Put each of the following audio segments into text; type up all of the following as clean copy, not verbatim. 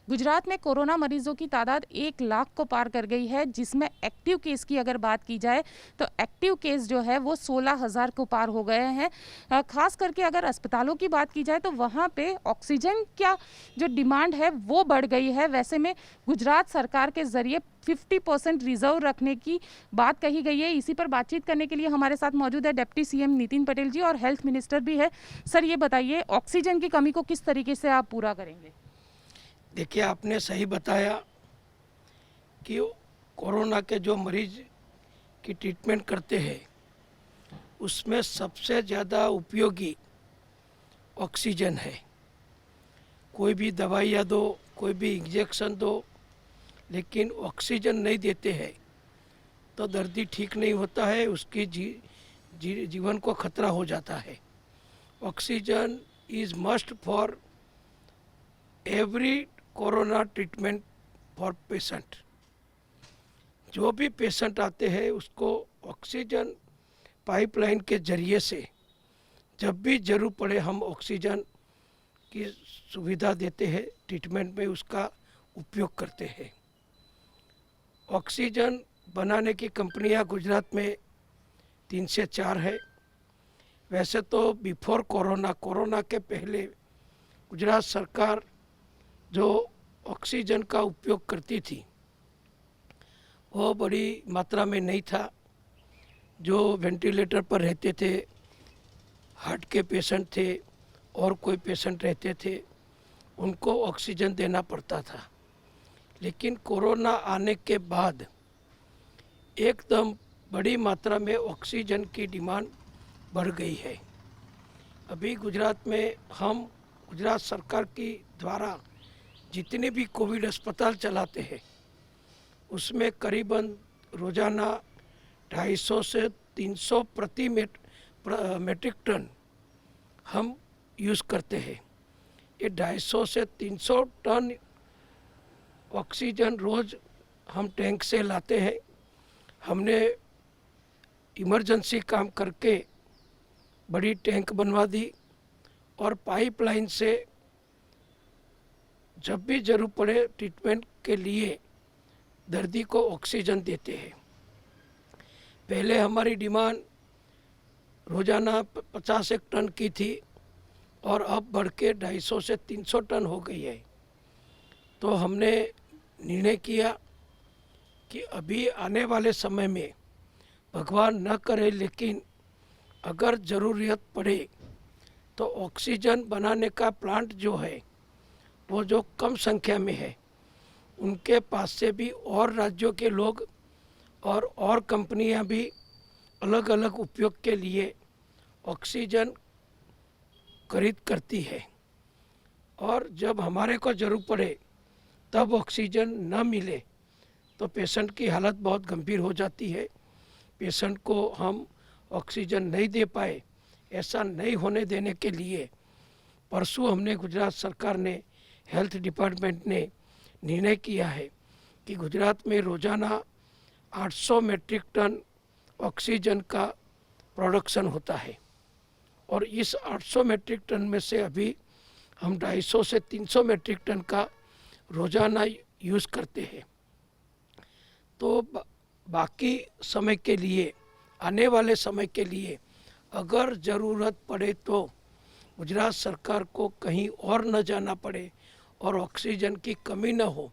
गुजरात में कोरोना मरीजों की तादाद 1 लाख को पार कर गई है, जिसमें एक्टिव केस की अगर बात की जाए तो एक्टिव केस जो है वो 16,000 को पार हो गए हैं। खास करके अगर अस्पतालों की बात की जाए तो वहाँ पे ऑक्सीजन का जो डिमांड है वो बढ़ गई है। वैसे में गुजरात सरकार के ज़रिए 50% रिजर्व रखने की बात कही गई है। इसी पर बातचीत करने के लिए हमारे साथ मौजूद है डिप्टी सीएम नितिन पटेल जी और हेल्थ मिनिस्टर भी है। सर, ये बताइए ऑक्सीजन की कमी को किस तरीके से आप पूरा करेंगे? देखिए, आपने सही बताया कि कोरोना के जो मरीज की ट्रीटमेंट करते हैं उसमें सबसे ज़्यादा उपयोगी ऑक्सीजन है। कोई भी दवाइयाँ दो, कोई भी इंजेक्शन दो, लेकिन ऑक्सीजन नहीं देते हैं तो दर्दी ठीक नहीं होता है, उसकी जीवन को खतरा हो जाता है। Oxygen is must for every corona treatment for patient. जो भी पेशेंट आते हैं उसको ऑक्सीजन पाइपलाइन के ज़रिए से जब भी ज़रूर पड़े हम ऑक्सीजन की सुविधा देते हैं, ट्रीटमेंट में उसका उपयोग करते हैं। ऑक्सीजन बनाने की कंपनियां गुजरात में 3 से 4 है। वैसे तो बिफोर कोरोना के पहले गुजरात सरकार जो ऑक्सीजन का उपयोग करती थी वो बड़ी मात्रा में नहीं था। जो वेंटिलेटर पर रहते थे, हार्ट के पेशेंट थे और कोई पेशेंट रहते थे, उनको ऑक्सीजन देना पड़ता था। लेकिन कोरोना आने के बाद एकदम बड़ी मात्रा में ऑक्सीजन की डिमांड बढ़ गई है। अभी गुजरात में हम गुजरात सरकार की द्वारा जितने भी कोविड अस्पताल चलाते हैं उसमें करीबन रोज़ाना 250 से 300 प्रति मेट्रिक टन हम यूज़ करते हैं। ये 250 से 300 टन ऑक्सीजन रोज़ हम टैंक से लाते हैं। हमने इमरजेंसी काम करके बड़ी टैंक बनवा दी और पाइपलाइन से जब भी ज़रूरत पड़े ट्रीटमेंट के लिए दर्दी को ऑक्सीजन देते हैं। पहले हमारी डिमांड रोज़ाना 50 टन की थी और अब बढ़ के 250 से 300 टन हो गई है। तो हमने निर्णय किया कि अभी आने वाले समय में भगवान न करे लेकिन अगर ज़रूरत पड़े तो ऑक्सीजन बनाने का प्लांट जो है वो जो कम संख्या में है उनके पास से भी और राज्यों के लोग और कंपनियां भी अलग अलग उपयोग के लिए ऑक्सीजन खरीद करती है। और जब हमारे को ज़रूरत पड़े तब ऑक्सीजन न मिले तो पेशेंट की हालत बहुत गंभीर हो जाती है। पेशेंट को हम ऑक्सीजन नहीं दे पाए, ऐसा नहीं होने देने के लिए परसों हमने गुजरात सरकार ने, हेल्थ डिपार्टमेंट ने निर्णय किया है कि गुजरात में रोज़ाना 800 मेट्रिक टन ऑक्सीजन का प्रोडक्शन होता है और इस 800 मेट्रिक टन में से अभी हम 250 से 300 मेट्रिक टन का रोज़ाना यूज़ करते हैं। तो बाकी समय के लिए, आने वाले समय के लिए अगर ज़रूरत पड़े तो गुजरात सरकार को कहीं और न जाना पड़े और ऑक्सीजन की कमी न हो,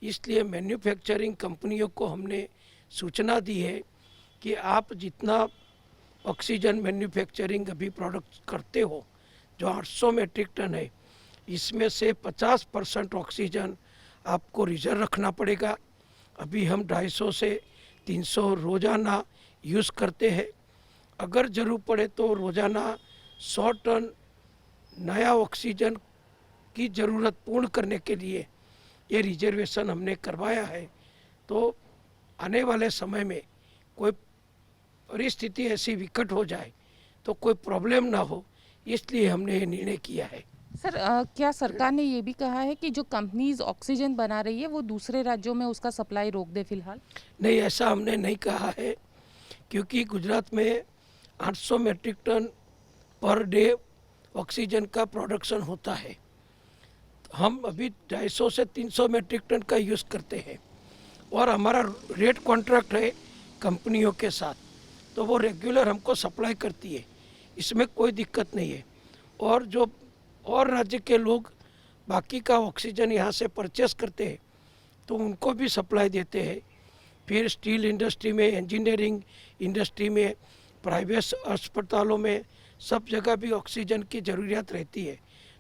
इसलिए मैन्युफैक्चरिंग कंपनियों को हमने सूचना दी है कि आप जितना ऑक्सीजन मैन्युफैक्चरिंग अभी प्रोडक्ट करते हो जो 800 मेट्रिक टन है, इसमें से 50% ऑक्सीजन आपको रिजर्व रखना पड़ेगा। अभी हम 250 से 300 रोज़ाना यूज़ करते हैं। अगर ज़रूरत पड़े तो रोज़ाना 100 टन नया ऑक्सीजन की ज़रूरत पूर्ण करने के लिए ये रिजर्वेशन हमने करवाया है। तो आने वाले समय में कोई परिस्थिति ऐसी विकट हो जाए तो कोई प्रॉब्लम ना हो, इसलिए हमने ये निर्णय किया है। सर, क्या सरकार ने ये भी कहा है कि जो कंपनीज ऑक्सीजन बना रही है वो दूसरे राज्यों में उसका सप्लाई रोक दे फिलहाल? नहीं, ऐसा हमने नहीं कहा है, क्योंकि गुजरात में 800 metric ton per day oxygen का प्रोडक्शन होता है हम अभी 250 से 300 मेट्रिक टन का यूज़ करते हैं और हमारा रेट कॉन्ट्रैक्ट है कंपनियों के साथ, तो वो रेगुलर हमको सप्लाई करती है, इसमें कोई दिक्कत नहीं है। और जो और राज्य के लोग बाकी का ऑक्सीजन यहाँ से परचेस करते हैं तो उनको भी सप्लाई देते हैं। फिर स्टील इंडस्ट्री में, इंजीनियरिंग इंडस्ट्री में, प्राइवेट अस्पतालों में, सब जगह भी ऑक्सीजन की ज़रूरत रहती है,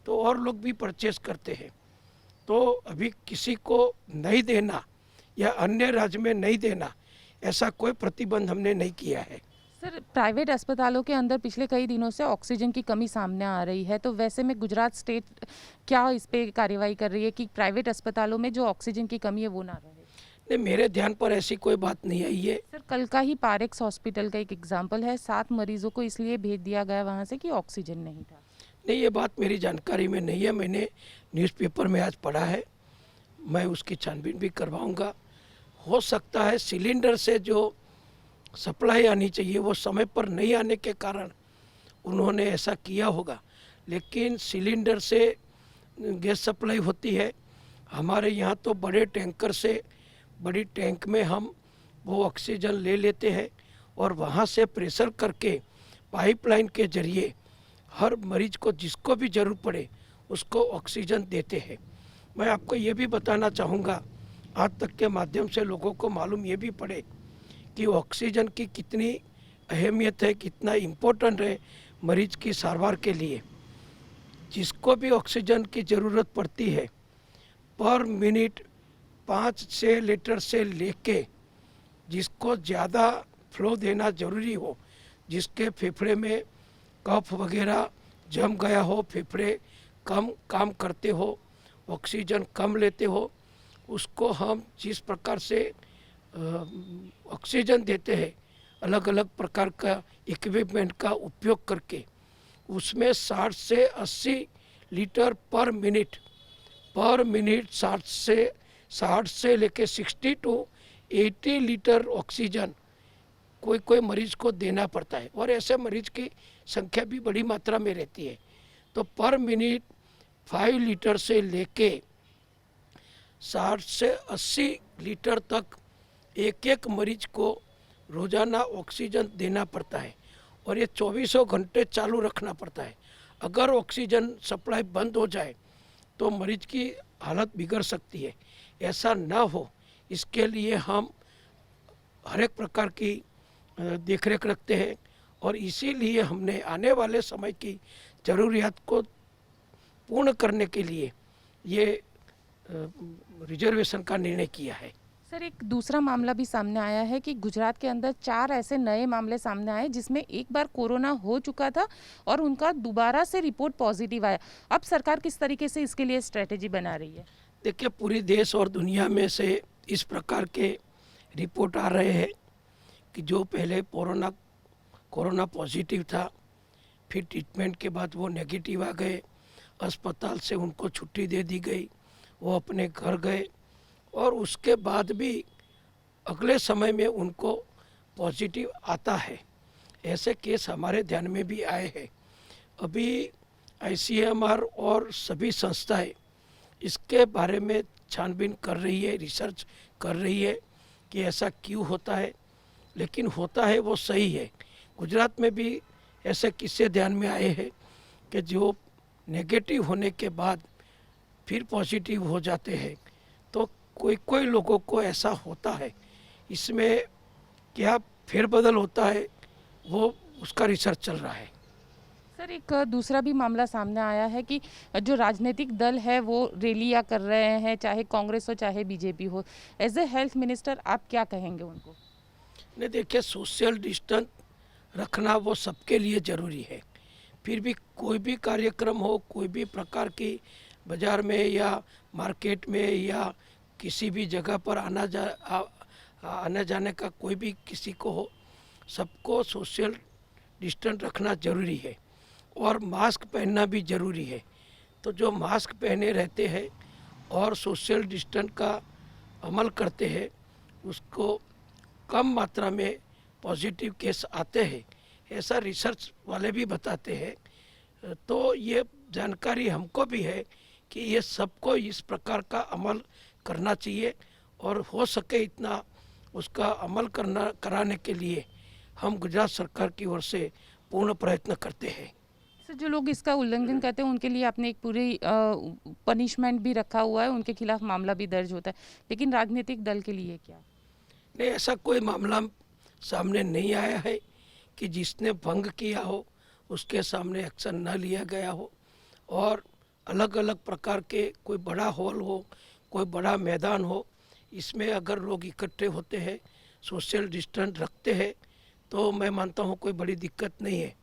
तो और लोग भी परचेस करते हैं। तो अभी किसी को नहीं देना या अन्य राज्य में नहीं देना, ऐसा कोई प्रतिबंध हमने नहीं किया है। सर, प्राइवेट अस्पतालों के अंदर पिछले कई दिनों से ऑक्सीजन की कमी सामने आ रही है, तो वैसे में गुजरात स्टेट क्या इस पे कार्रवाई कर रही है कि प्राइवेट अस्पतालों में जो ऑक्सीजन की कमी है वो ना रहे? नहीं, मेरे ध्यान पर ऐसी कोई बात नहीं आई है। सर, कल का ही पारेक्स हॉस्पिटल का एक एग्जाम्पल है, 7 मरीजों को इसलिए भेज दिया गया वहाँ से कि ऑक्सीजन नहीं था। नहीं, ये बात मेरी जानकारी में नहीं है, मैंने न्यूज़पेपर में आज पढ़ा है, मैं उसकी छानबीन भी करवाऊंगा। हो सकता है सिलेंडर से जो सप्लाई आनी चाहिए वो समय पर नहीं आने के कारण उन्होंने ऐसा किया होगा, लेकिन सिलेंडर से गैस सप्लाई होती है। हमारे यहाँ तो बड़े टैंकर से, बड़ी टैंक में हम वो ऑक्सीजन ले लेते हैं और वहाँ से प्रेशर करके पाइपलाइन के जरिए हर मरीज को जिसको भी ज़रूरत पड़े उसको ऑक्सीजन देते हैं। मैं आपको ये भी बताना चाहूँगा, आज तक के माध्यम से लोगों को मालूम ये भी पड़े कि ऑक्सीजन की कितनी अहमियत है, कितना इम्पोर्टेंट है मरीज की सारवार के लिए। जिसको भी ऑक्सीजन की ज़रूरत पड़ती है पर मिनट 5-6 लीटर से लेके, जिसको ज़्यादा फ्लो देना ज़रूरी हो, जिसके फेफड़े में कफ वगैरह जम गया हो, फेफड़े कम काम करते हो, ऑक्सीजन कम लेते हो, उसको हम जिस प्रकार से ऑक्सीजन देते हैं, अलग अलग प्रकार का इक्विपमेंट का उपयोग करके, उसमें 60 से 80 लीटर पर मिनट 60 से लेके 60 to 80 लीटर ऑक्सीजन कोई मरीज को देना पड़ता है। और ऐसे मरीज की संख्या भी बड़ी मात्रा में रहती है, तो पर मिनट 5 लीटर से लेके 60 से 80 लीटर तक एक एक मरीज को रोज़ाना ऑक्सीजन देना पड़ता है और ये 24 घंटे चालू रखना पड़ता है। अगर ऑक्सीजन सप्लाई बंद हो जाए तो मरीज की हालत बिगड़ सकती है। ऐसा ना हो, इसके लिए हम हर एक प्रकार की देखरेख रखते हैं और इसीलिए हमने आने वाले समय की ज़रूरियात को पूर्ण करने के लिए ये रिजर्वेशन का निर्णय किया है। सर, एक दूसरा मामला भी सामने आया है कि गुजरात के अंदर 4 ऐसे नए मामले सामने आए जिसमें एक बार कोरोना हो चुका था और उनका दोबारा से रिपोर्ट पॉजिटिव आया। अब सरकार किस तरीके से इसके लिए स्ट्रेटेजी बना रही है? देखिए, पूरी देश और दुनिया में से इस प्रकार के रिपोर्ट आ रहे हैं कि जो पहले कोरोना पॉजिटिव था, फिर ट्रीटमेंट के बाद वो नेगेटिव आ गए, अस्पताल से उनको छुट्टी दे दी गई, वो अपने घर गए और उसके बाद भी अगले समय में उनको पॉजिटिव आता है। ऐसे केस हमारे ध्यान में भी आए हैं। अभी ICMR और सभी संस्थाएं इसके बारे में छानबीन कर रही है, रिसर्च कर रही है कि ऐसा क्यों होता है, लेकिन होता है वो सही है। गुजरात में भी ऐसे किस्से ध्यान में आए हैं कि जो नेगेटिव होने के बाद फिर पॉजिटिव हो जाते हैं, तो कोई लोगों को ऐसा होता है। इसमें क्या फेरबदल होता है वो उसका रिसर्च चल रहा है। सर, एक दूसरा भी मामला सामने आया है कि जो राजनीतिक दल है वो रैलियां कर रहे हैं, चाहे कांग्रेस हो चाहे बीजेपी हो। एज ए हेल्थ मिनिस्टर आप क्या कहेंगे उनको? नहीं, देखिए, सोशल डिस्टेंस रखना वो सबके लिए ज़रूरी है। फिर भी कोई भी कार्यक्रम हो, कोई भी प्रकार की बाज़ार में या मार्केट में या किसी भी जगह पर आने जाने का कोई भी किसी को हो, सबको सोशल डिस्टेंस रखना ज़रूरी है और मास्क पहनना भी ज़रूरी है। तो जो मास्क पहने रहते हैं और सोशल डिस्टेंस का अमल करते हैं, उसको कम मात्रा में पॉजिटिव केस आते हैं, ऐसा रिसर्च वाले भी बताते हैं। तो ये जानकारी हमको भी है कि ये सबको इस प्रकार का अमल करना चाहिए और हो सके इतना उसका अमल कराने के लिए हम गुजरात सरकार की ओर से पूर्ण प्रयत्न करते हैं। सर, जो लोग इसका उल्लंघन करते हैं उनके लिए आपने एक पूरी पनिशमेंट भी रखा हुआ है, उनके खिलाफ मामला भी दर्ज होता है, लेकिन राजनीतिक दल के लिए क्या? नहीं, ऐसा कोई मामला सामने नहीं आया है कि जिसने भंग किया हो उसके सामने एक्शन न लिया गया हो। और अलग अलग प्रकार के कोई बड़ा हॉल हो, कोई बड़ा मैदान हो, इसमें अगर लोग इकट्ठे होते हैं, सोशल डिस्टेंस रखते हैं, तो मैं मानता हूँ कोई बड़ी दिक्कत नहीं है,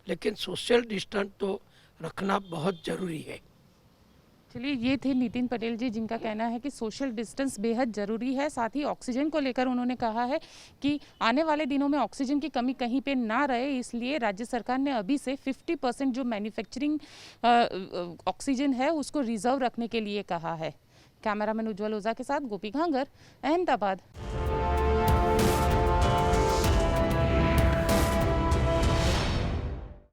लेकिन सोशल डिस्टेंस तो रखना बहुत ज़रूरी है। चलिए, ये थे नितिन पटेल जी, जिनका कहना है कि सोशल डिस्टेंस बेहद ज़रूरी है। साथ ही ऑक्सीजन को लेकर उन्होंने कहा है कि आने वाले दिनों में ऑक्सीजन की कमी कहीं पे ना रहे, इसलिए राज्य सरकार ने अभी से 50% जो मैन्युफैक्चरिंग ऑक्सीजन है उसको रिजर्व रखने के लिए कहा है। कैमरामैन उज्ज्वल ओझा के साथ गोपी घांगर, अहमदाबाद।